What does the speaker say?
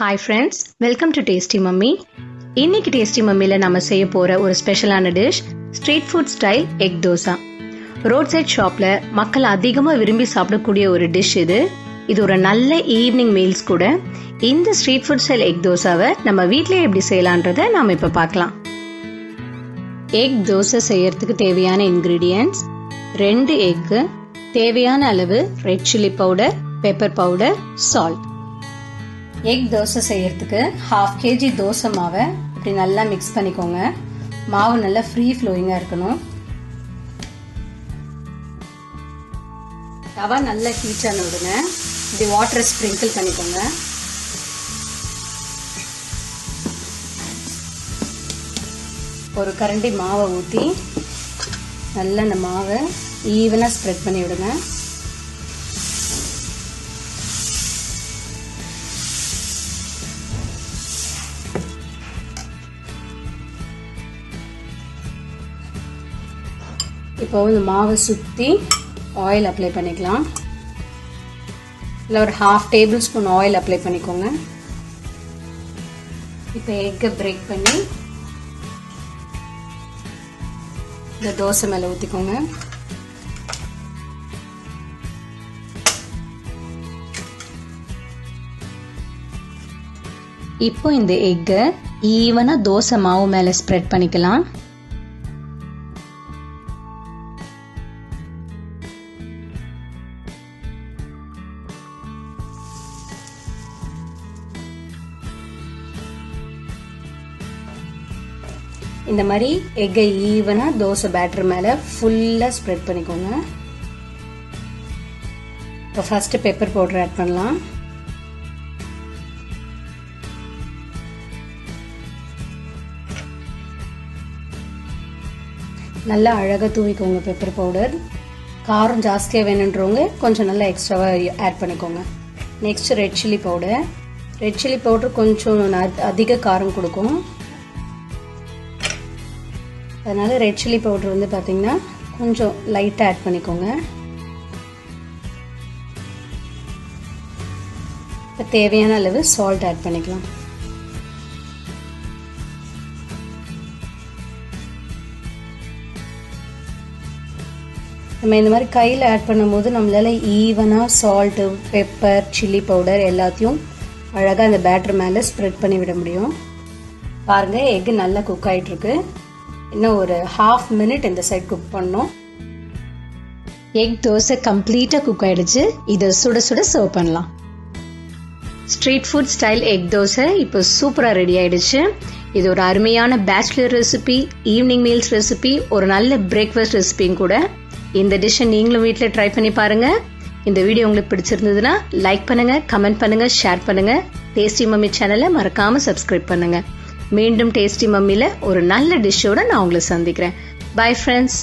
Hi friends, welcome to Tasty Mummy. இன்னைக்கு Tasty Mummyல நாம செய்ய போற ஒரு ஸ்பெஷலான dish street food style egg dosa. Road side ஷாப்ல மக்கள் அதிகமா விரும்பி சாப்பிடக்கூடிய ஒரு டிஷ் இது. இது ஒரு நல்ல ஈவினிங் மீல்ஸ் கூட. இந்த ஸ்ட்ரீட் ஃபுட் ஸ்டைல் எக் தோசாவை நம்ம வீட்லயே எப்படி செய்யலான்றதை நாம இப்ப பார்க்கலாம். எக் தோசை செய்யறதுக்கு தேவையான இன்கிரீடியன்ட்ஸ் 2 எக், தேவையான அளவு red chilli powder, pepper powder, salt. Egg dosa செய்யறதுக்கு 1/2 kg தோசை மாவை இப்படி நல்லா மிக்ஸ் பண்ணிக்கோங்க. மாவு நல்லா ஃப்ரீ ஃப்ளோயிங்கா இருக்கணும். தவா நல்லா ஹீட் ஆன உடனே இப்படி வாட்டரை ஸ்ப்ரிங்கிள் பண்ணிக்கோங்க. ஒரு கரண்டி மாவை ஊற்றி நல்லா அந்த மாவை ஈவனாக ஸ்ப்ரெட் பண்ணி விடுங்க. இப்போ இந்த மாவை சுற்றி ஆயில் அப்ளை பண்ணிக்கலாம். இல்லை ஒரு 1/2 டேபிள் ஆயில் அப்ளை பண்ணிக்கோங்க. இப்போ எக்கை பிரேக் பண்ணி இந்த தோசை மேலே ஊற்றிக்கோங்க. இப்போ இந்த எக்கை ஈவனாக தோசை மாவு மேலே ஸ்ப்ரெட் பண்ணிக்கலாம். இந்த மாதிரி எக்கை ஈவனா தோசை பேட்டர் மேல ஃபுல்லா ஸ்ப்ரெட் பண்ணிக்கோங்க. இப்போ ஃபர்ஸ்ட் பெப்பர் பவுடர் ஆட் பண்ணலாம். நல்லா அழகா தூவிக்கோங்க பெப்பர் பவுடர். காரம் ஜாஸ்தியாக வேணுன்றவங்க கொஞ்சம் நல்லா எக்ஸ்ட்ராவாக ஆட் பண்ணிக்கோங்க. Next red chilli powder. Red chilli powder கொஞ்சம் அதிக காரம் கொடுக்கும். அதனால ரெட் சில்லி பவுடர் வந்து பார்த்தீங்கன்னா கொஞ்சம் லைட்டாக ஆட் பண்ணிக்கோங்க. இப்போ தேவையான அளவு சால்ட் ஆட் பண்ணிக்கலாம். நம்ம இந்த மாதிரி கையில் ஆட் பண்ணும்போது நம்மளால ஈவனாக சால்ட்டு, பெப்பர், சில்லி பவுடர் எல்லாத்தையும் அழகாக அந்த பேட்டர் மேலே ஸ்ப்ரெட் பண்ணி விட முடியும். பாருங்கள், எக்கு நல்லா குக் ஆகிட்டு இருக்கு. இன்னும் ஒரு 1/2 minute இந்த சைட் குக் பண்ணோம். எக் தோசை கம்ப்ளீட்டாக குக் ஆயிடுச்சு. இதை சுட சுட சர்வ் பண்ணலாம். Street food style egg dosa இப்போ சூப்பராக ரெடி ஆயிடுச்சு. இது ஒரு அருமையான bachelor recipe, evening meals recipe, ஒரு நல்ல பிரேக்ஃபாஸ்ட் ரெசிபியும் கூட. இந்த டிஷ்ஷை நீங்களும் வீட்டில் ட்ரை பண்ணி பாருங்க. இந்த வீடியோ உங்களுக்கு பிடிச்சிருந்ததுன்னா லைக் பண்ணுங்க, கமெண்ட் பண்ணுங்க, ஷேர் பண்ணுங்க. டேஸ்டி மம்மி சேனலை மறக்காம சப்ஸ்கிரைப் பண்ணுங்க. மீண்டும் டேஸ்டி மம்மில ஒரு நல்ல டிஷ்ஷோட நான் உங்களை சந்திக்கிறேன். Bye friends.